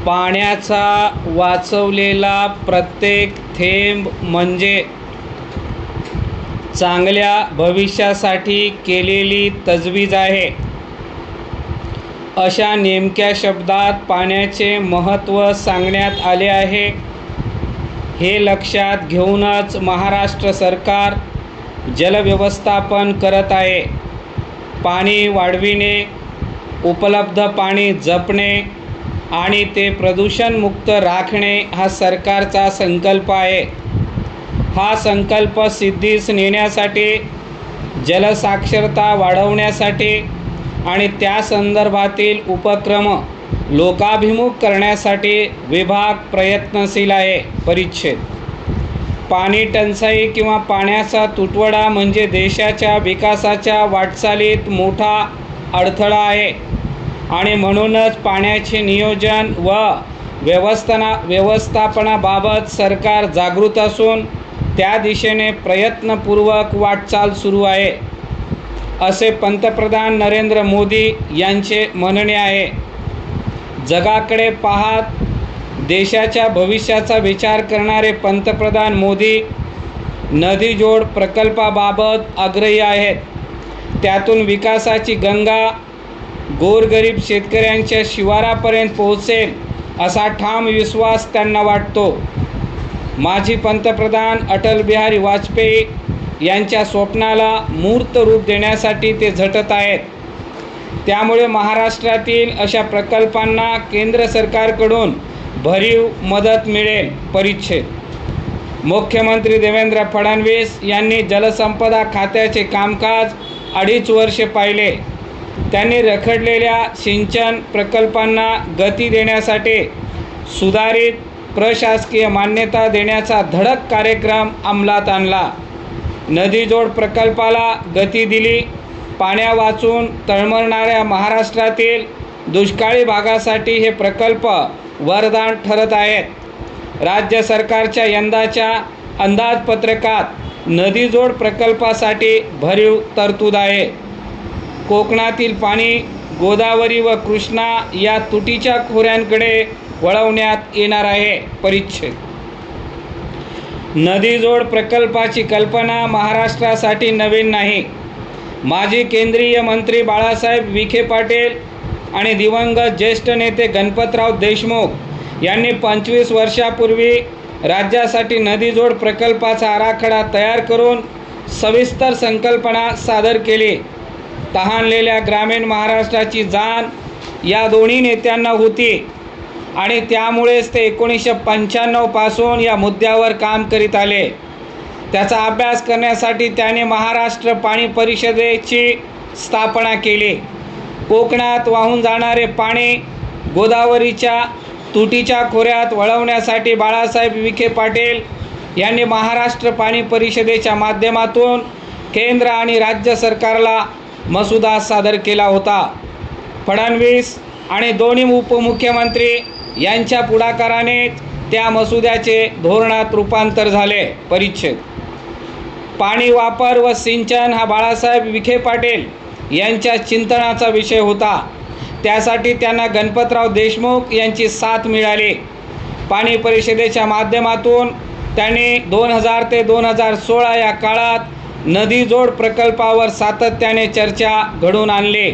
पाण्याचा वाचवलेला प्रत्येक थेंब म्हणजे चांगल्या भविष्यासाठी केलेली तजवीज आहे. अशा नेमक्या शब्दात पाण्याचे महत्त्व सांगण्यात आले आहे. हे लक्षात घेऊनच महाराष्ट्र सरकार जलव्यवस्थापन करत आहे. पाणी वाढविणे, उपलब्ध पाणी जपणे आणि ते प्रदूषणमुक्त राखणे हा सरकारचा संकल्प आहे. हा संकल्प सिद्धीस नेण्यासाठी, जलसाक्षरता वाढवण्यासाठी आणि त्या संदर्भातील उपक्रम लोकाभिमुख करण्यासाठी विभाग प्रयत्नशील आहे. परिच्छेद. पाणी टंचाई किंवा पाण्याचा तुटवडा म्हणजे देशाच्या विकासाच्या वाटचालीत मोठा अडथळा आहे आणि म्हणूनच पाण्याचे नियोजन व व्यवस्थापनाबाबत सरकार जागृत असून त्या दिशेने प्रयत्नपूर्वक वाटचाल सुरू आहे, असे पंतप्रधान नरेंद्र मोदी यांचे म्हणणे आहे. जगाकडे पाहत देशाच्या भविष्याचा विचार करणारे पंतप्रधान मोदी नदीजोड प्रकल्पाबाबत आग्रही आहेत. त्यातून विकासाची गंगा गोरगरीब शेतकऱ्यांच्या शिवारापर्यंत पोहोचेल असा ठाम विश्वास त्यांना वाटतो. माजी पंतप्रधान अटल बिहारी वाजपेयी यांच्या स्वप्नाला मूर्त रूप देण्यासाठी ते झटत आहेत. त्यामुळे महाराष्ट्रातील अशा प्रकल्पांना केंद्र सरकारकडून भरीव मदत मिळेल. परिच्छेद. मुख्यमंत्री देवेंद्र फडणवीस यांनी जलसंपदा खात्याचे कामकाज 2.5 वर्षे पाहिले. त्यांनी रखडलेल्या सिंचन प्रकल्पांना गती देण्यासाठी सुधारित प्रशासकीय मान्यता देण्याचा धडक कार्यक्रम अंमलात आणला. नदीजोड प्रकल्पाला गती दिली. पाण्यावाचून तळमळणाऱ्या महाराष्ट्रातील दुष्काळी भागासाठी हे प्रकल्प वरदान ठरत आहेत. राज्य सरकारच्या यंदाच्या अंदाजपत्रकात नदीजोड प्रकल्पासाठी भरीव तरतूद आहे. कोकणातील पाणी गोदावरी व कृष्णा या तुटीच्या खोऱ्यांकडे वळवण्यात येणार आहे. परिच्छेद. नदीजोड प्रकल्पाची कल्पना महाराष्ट्रासाठी नवीन नाही. माजी केंद्रीय मंत्री बाळासाहेब विखे पाटील आणि दिवंगत ज्येष्ठ नेते गणपतराव देशमुख यांनी 25 वर्षापूर्वी राज्यासाठी नदीजोड प्रकल्पाचा आराखडा तयार करून सविस्तर संकल्पना सादर केली. तहानलेल्या ग्रामीण महाराष्ट्राची जाण या दोन्ही नेत्यांना होती आणि त्यामुळेच ते 1995 पासून या मुद्द्यावर काम करीत आले. त्याचा अभ्यास करण्यासाठी त्याने महाराष्ट्र पाणी परिषदेची स्थापना केली. कोकणात वाहून जाणारे पाणी गोदावरीच्या तुटीच्या खोऱ्यात वळवण्यासाठी बाळासाहेब विखे पाटील यांनी महाराष्ट्र पाणी परिषदेच्या माध्यमातून केंद्र आणि राज्य सरकारला मसुदा सादर केला होता. फडणवीस आणि दोन्ही उपमुख्यमंत्री यांच्या पुढाकाराने त्या मसुद्याचे धोरणात रूपांतर झाले. परिच्छेद. पाणी वापर व सिंचन हा बाळासाहेब विखे पाटील यांच्या चिंतनाचा विषय होता. त्यासाठी त्यांना गणपतराव देशमुख यांची साथ मिळाली. पाणी परिषदेच्या माध्यमातून त्यांनी 2000 ते 2016 या काळात नदीजोड प्रकल्पावर सातत्याने चर्चा घडवून आणली.